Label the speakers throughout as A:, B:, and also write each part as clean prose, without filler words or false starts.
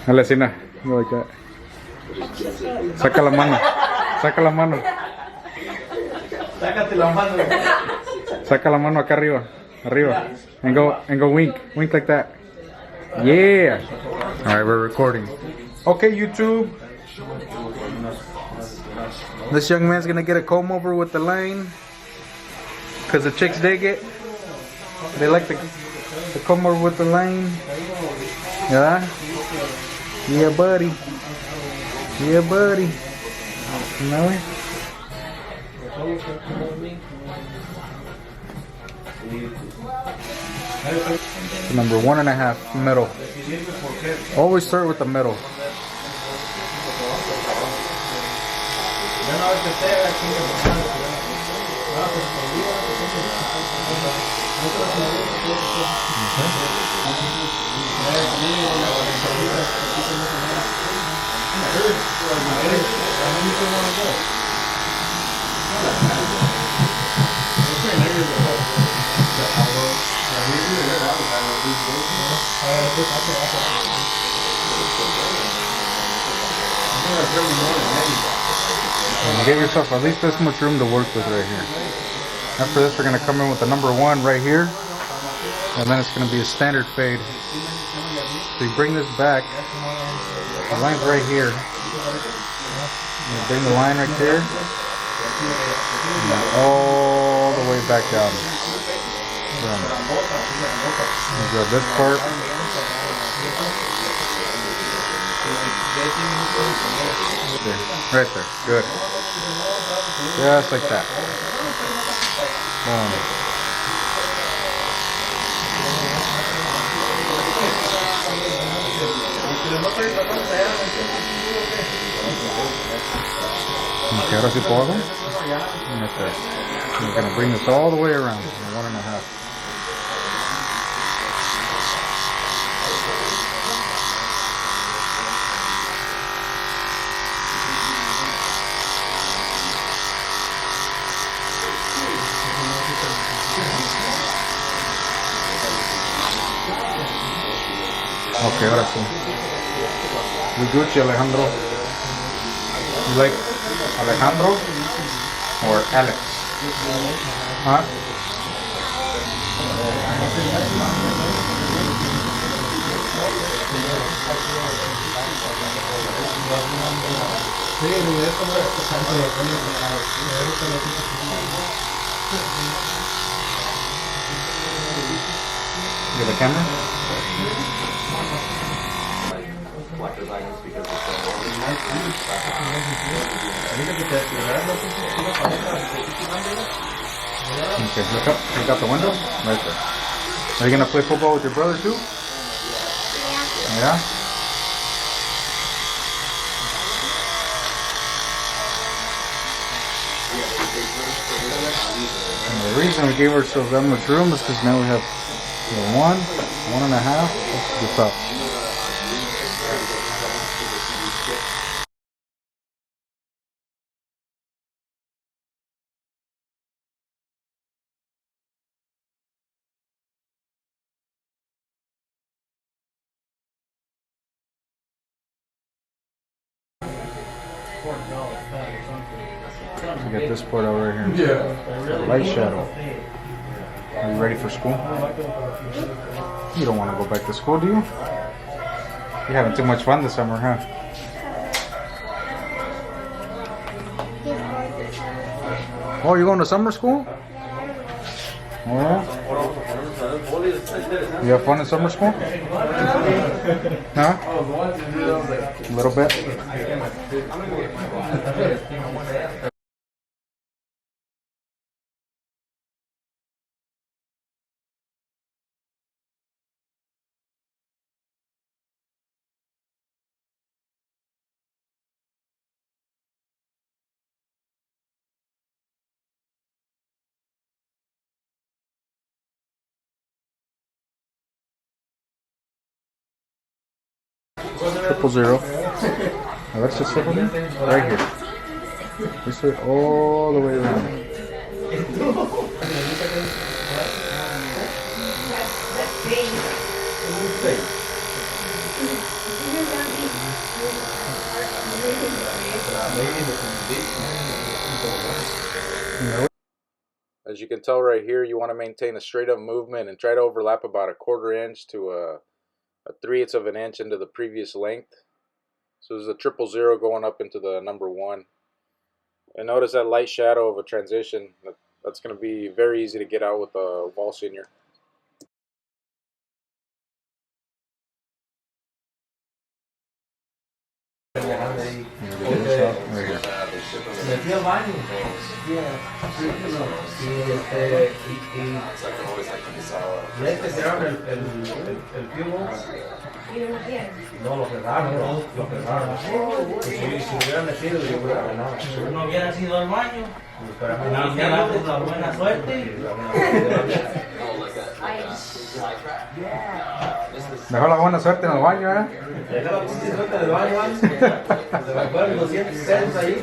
A: Dale, Sina. Go like that. Saca la mano. Saca la mano.
B: Sácate la mano.
A: Saca la mano acá arriba. Arriba. And go wink. Wink like that. Yeah. Alright, we're recording. Okay, YouTube. This young man's gonna get a comb over with the line. Cause the chicks dig it. They like the comb over with the line. Yeah? Yeah, buddy. Yeah, buddy. You know it? Number 1.5, middle. Always start with the middle. Get yourself at least this much room to work with right here. After this, we're going to come in with the number 1 right here, and then it's going to be a standard fade. So you bring this back, the line's right here. You bring the line right there, and then all the way back down. You grab this part. There, right there, good. Just like that. Boom. Okay, ahora sí puedo. Right there. We're gonna bring this all the way around. 1.5. Okay, ahora sí. We Gucci, Alejandro. You like Alejandro or Alex? Huh? You have a camera? Okay, look out the window. Right there. Are you gonna play football with your brother too? Yeah? And the reason we gave ourselves that much room is because now we have 1, 1.5. That's the top. We got this part over right here. Yeah. Light shadow. Are you ready for school? You don't want to go back to school, do you? You're having too much fun this summer, huh? Oh, you're going to summer school? Oh. You have fun in summer school? Huh? A little bit. Triple 0. Now let's just sit on it right here. This way all the way around. As you can tell right here, you want to maintain a straight up movement and try to overlap about a 1/4 inch to a 3/8 of an inch into the previous length. So there's a 000 going up into the number 1. And notice that light shadow of a transition. That's going to be very easy to get out with a wall senior.
B: No, lo cerraron, lo cerraron. Si hubieran metido, yo hubiera ganado. Si no hubiera sido al baño, no, la buena suerte.
A: Dejó la buena suerte en el baño, ¿eh?
B: Dejó la buena suerte en el baño, se me acuerdan 200 pesos ahí.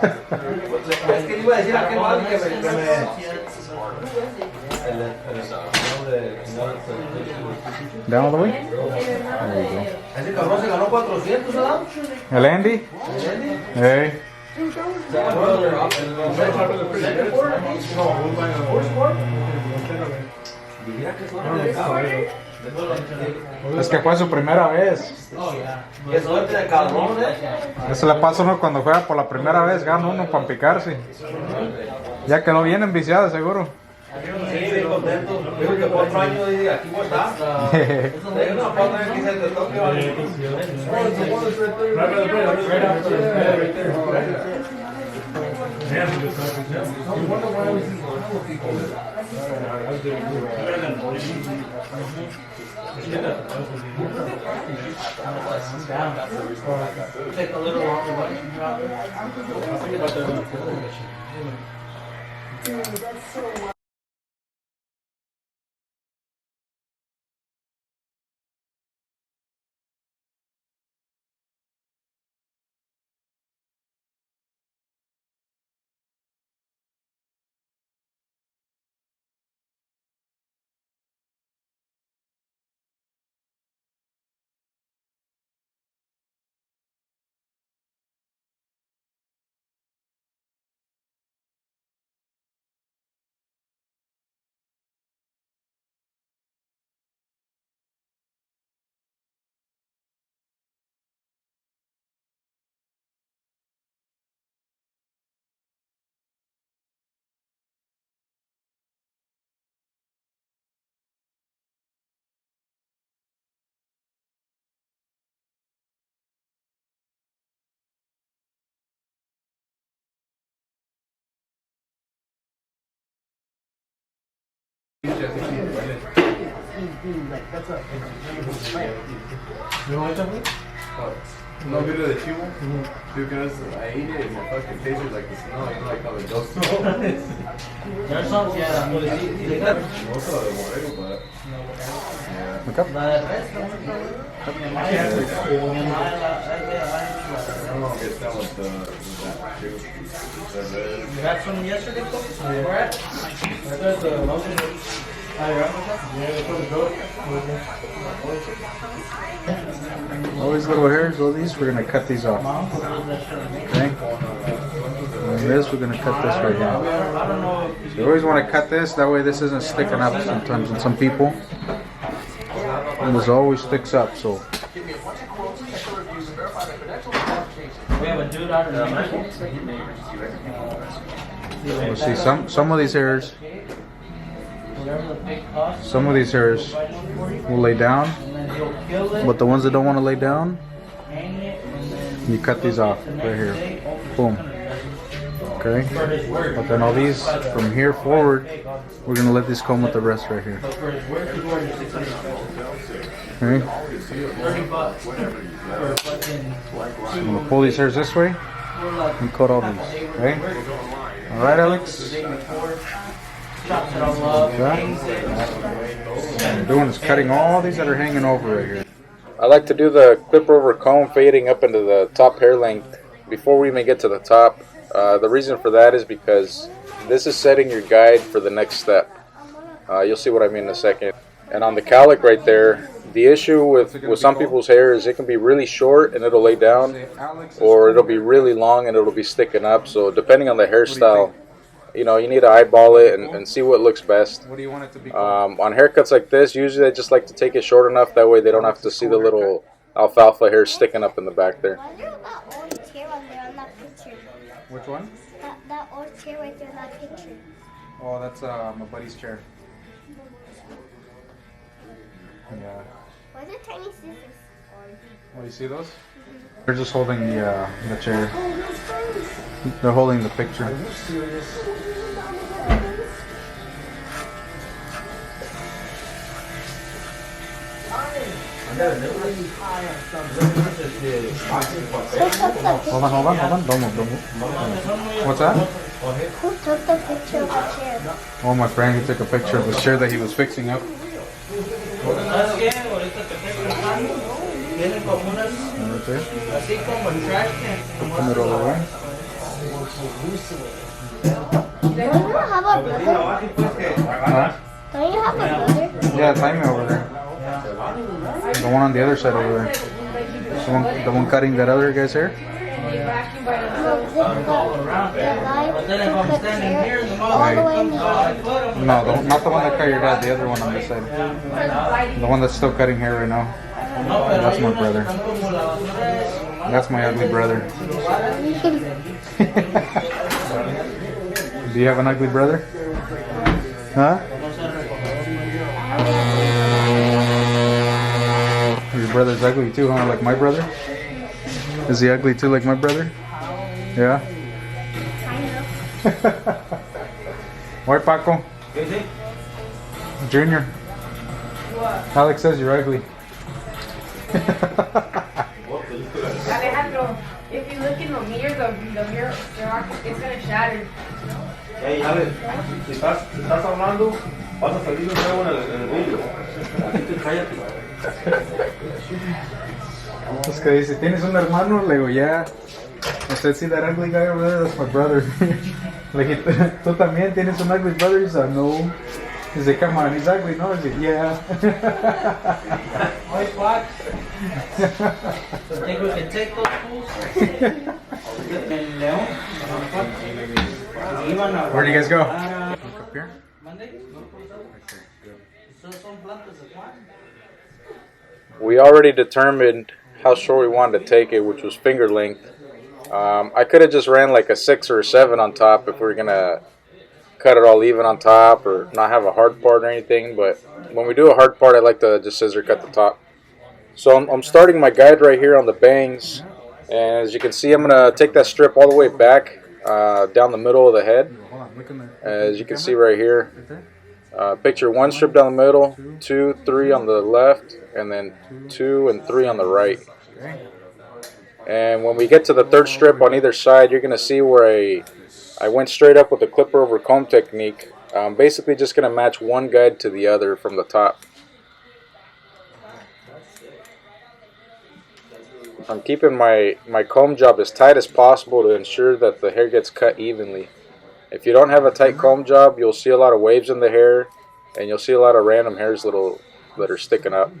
B: Es que le iba a decir a aquel mal que me...
A: Down all the way? There you go.
B: Ese cabrón se ganó 400, ¿verdad?
A: El Andy? Hey. Es que fue su primera vez.
B: Qué suerte de cabrón,
A: Eso le pasa a uno cuando juega por la primera vez, gana uno para picarse. Ya quedó bien enviciado, seguro.
B: Sí, bien contento. Digo que 4 años y aquí voy a estar. Tengo una foto en que se te toque. Take a little longer, but you can drop it.
C: No good to the chivo? Because I ate it and it fucking tasted like the smell, you know, like how the ghost smell.
B: There's some, yeah,
C: Most of the borrego, but yeah.
A: Look up.
C: I don't know if it's done with that too.
B: You had some yesterday, folks? Where at? I got the mountain.
A: All these little hairs, all these, we're going to cut these off. Okay? And this, we're going to cut this right here. So you always want to cut this, that way this isn't sticking up sometimes in some people. And this always sticks up, so.
B: We have a dude out in the
A: We'll see some of these hairs. Some of these hairs will lay down, but the ones that don't want to lay down, you cut these off right here. Boom. Okay. But then all these from here forward, we're gonna let this come with the rest right here. Okay. So I'm gonna pull these hairs this way and cut all these. Okay. All right, Alex. What I'm doing is cutting all these that are hanging over right here. I like to do the clip over comb fading up into the top hair length before we even get to the top. The reason for that is because this is setting your guide for the next step. You'll see what I mean in a second. And on the cowlick right there, The issue with some people's hair is it can be really short and it'll lay down, or it'll be really long and it'll be sticking up. So depending on the hairstyle, you know, you need to eyeball it and see what looks best.
D: What do you want it to be called?
A: On haircuts like this, usually I just like to take it short enough, that way they don't have to see the little alfalfa hair sticking up in the back there.
E: Why is there that old chair right there on that picture?
D: Which one?
E: That old chair right there on that picture.
D: Oh, that's my buddy's chair. Yeah.
E: Why is it tiny scissors?
D: Oh, you see those? They're just holding the chair. They're holding the picture. Hold on. Don't move. What's that?
E: Who took the picture of the chair?
D: Oh, my friend, he took a picture of the chair that he was fixing up.
B: ¿Sabes qué? Ahorita que estoy pensando, tienen como unas, así como el trash can.
D: Put it all away.
E: Don't you have a brother?
D: Huh?
E: Don't you have a brother?
D: Yeah, time over there. The one on the other side over there. The one cutting that other guy's hair?
E: No, the guy took the chair all the way in the end.
D: No, not the one that cut your dad, the other one on this side. The one that's still cutting hair right now. That's my brother. That's my ugly brother. Do you have an ugly brother? Huh? Your brother's ugly too, huh? Like my brother? Is he ugly too, like my brother? Yeah? Why, Paco? Junior. Alex says you're ugly.
F: Alejandro, if you look in the mirror, the mirror, it's gonna shatter.
B: Hey, Alex, si estás hablando, vas a salir luego en el vídeo. Así que cállate.
D: Es que dice, ¿tienes un hermano? Le digo, yeah. I said, see that ugly guy over there? That's my brother. Like, ¿tú también tienes un ugly brother? He's like, no. He's like, come on, he's ugly, no? He's like, yeah.
B: Oye, Fox. So think we can take those fools? En León.
D: Where do you guys go? Up here?
B: ¿Mande? Son plantas de Juan.
A: We already determined how short we wanted to take it, which was finger length. I could have just ran like a 6 or a 7 on top if we were gonna cut it all even on top or not have a hard part or anything, but when we do a hard part, I like to just scissor cut the top. So I'm starting my guide right here on the bangs, and as you can see, I'm gonna take that strip all the way back down the middle of the head. As you can see right here, picture 1 strip down the middle, 2, 3 on the left, and then 2 and 3 on the right. And when we get to the 3rd strip on either side, you're gonna see where I went straight up with the clipper over comb technique. I'm basically just going to match one guide to the other from the top. I'm keeping my comb job as tight as possible to ensure that the hair gets cut evenly. If you don't have a tight comb job, you'll see a lot of waves in the hair, and you'll see a lot of random hairs that are sticking up.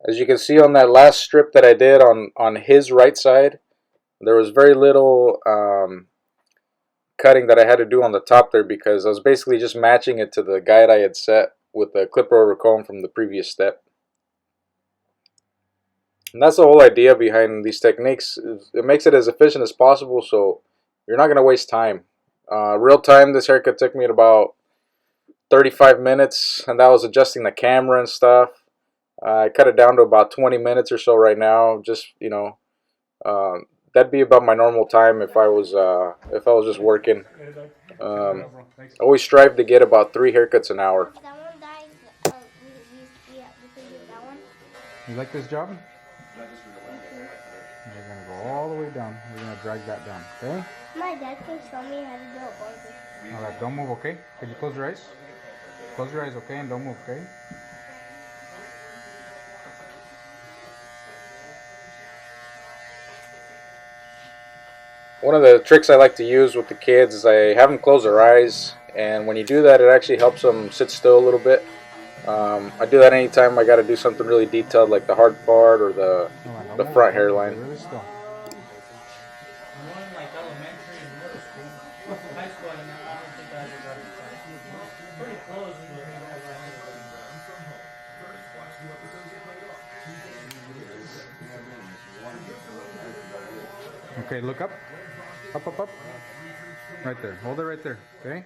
A: As you can see on that last strip that I did on his right side, there was very little cutting that I had to do on the top there because I was basically just matching it to the guide I had set with the clipper over comb from the previous step. And that's the whole idea behind these techniques. It makes it as efficient as possible, so you're not going to waste time. Real time, this haircut took me at about 35 minutes, and that was adjusting the camera and stuff. I cut it down to about 20 minutes or so right now. Just, you know, that'd be about my normal time if I was just working. I always strive to get about 3 haircuts an hour.
E: That one dies. We can use that one.
D: You like this job? We're gonna go all the way down. We're gonna drag that down, okay?
E: My dad can show me how to do a burger.
D: Alright, don't move, okay? Can you close your eyes? Close your eyes, okay? And don't move, okay?
A: One of the tricks I like to use with the kids is I have them close their eyes, and when you do that, it actually helps them sit still a little bit. I do that anytime I got to do something really detailed, like the hard part or the front hairline.
D: Really still.
B: Like elementary and middle school. High school, I don't think I ever got it. Pretty close.
D: Okay, look up. Up, up, up. Right there. Hold it right there, okay?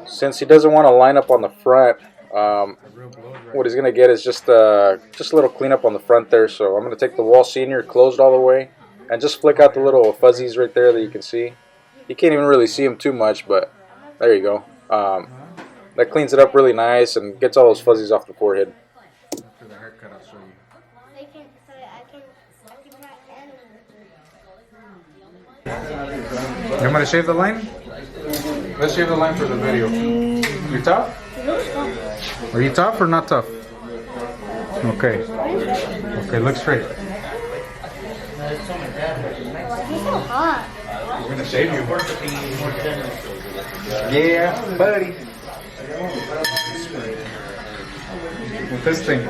A: Since he doesn't want to line up on the front, what he's going to get is just a little cleanup on the front there. So I'm going to take the Wall Senior closed all the way and just flick out the little fuzzies right there that you can see. You can't even really see them too much, but there you go. That cleans it up really nice and gets all those fuzzies off the forehead.
D: After the haircut, I'll show you. You want me to shave the line? Let's shave the line for the video. You tough? Are you tough or not tough? Okay. Okay, look straight.
E: He's so hot.
D: We're gonna shave you. Yeah, buddy. With this thing.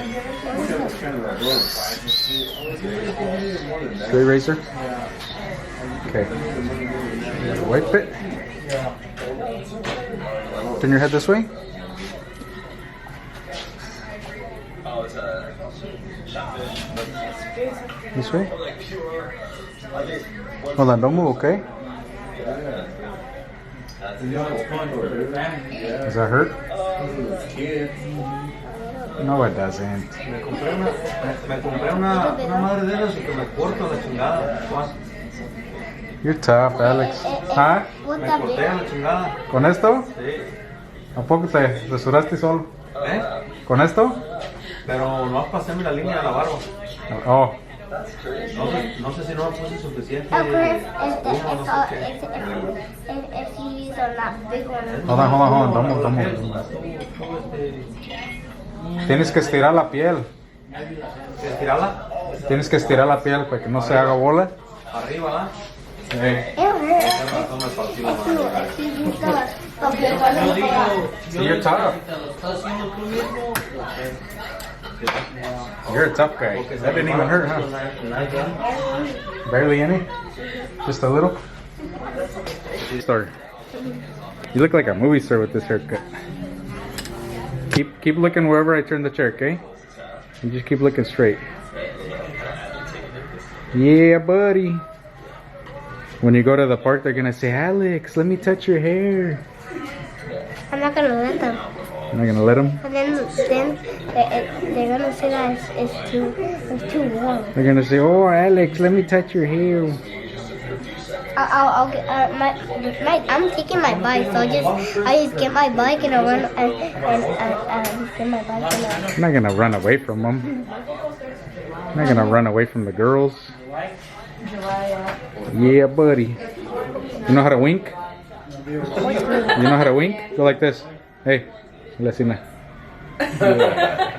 D: Straight razor. Okay. Wipe it. Turn your head this way. This way. Hold on, don't move, okay? Does that hurt? No, it doesn't.
B: Me compré una madre de esas y que me corto la chingada.
D: You're tough, Alex. ¿Ah?
B: Me corté a la chingada.
D: ¿Con esto?
B: Sí.
D: ¿A poco te rasuraste solo?
B: ¿Eh?
D: ¿Con esto?
B: Pero no pasé la línea de la barba.
D: Oh.
B: No sé si no me puse suficiente.
E: Of course, if you use a not big one.
D: Hold on. Don't move. Tienes que estirar la piel.
B: ¿Estirarla?
D: Tienes que estirar la piel para que no se haga bola.
B: Arriba, ¿verdad?
E: It'll hurt if you use the big one.
D: See, you're tough. You're a tough guy. That didn't even hurt, huh? Barely any? Just a little? Star. You look like a movie star with this haircut. Keep looking wherever I turn the chair, okay? You just keep looking straight. Yeah, buddy. When you go to the park, they're gonna say, Alex, let me touch your hair.
E: I'm not gonna let them.
D: You're not gonna let them?
E: And then they're gonna say that it's too warm.
D: They're gonna say, oh, Alex, let me touch your hair.
E: I'll get I'm taking my bike, so I just get my bike and I run and get my bike and
D: I'm not gonna run away from them. I'm not gonna run away from the girls. Yeah, buddy. You know how to wink? You know how to wink? Go like this. Hey, Lesina. Yeah.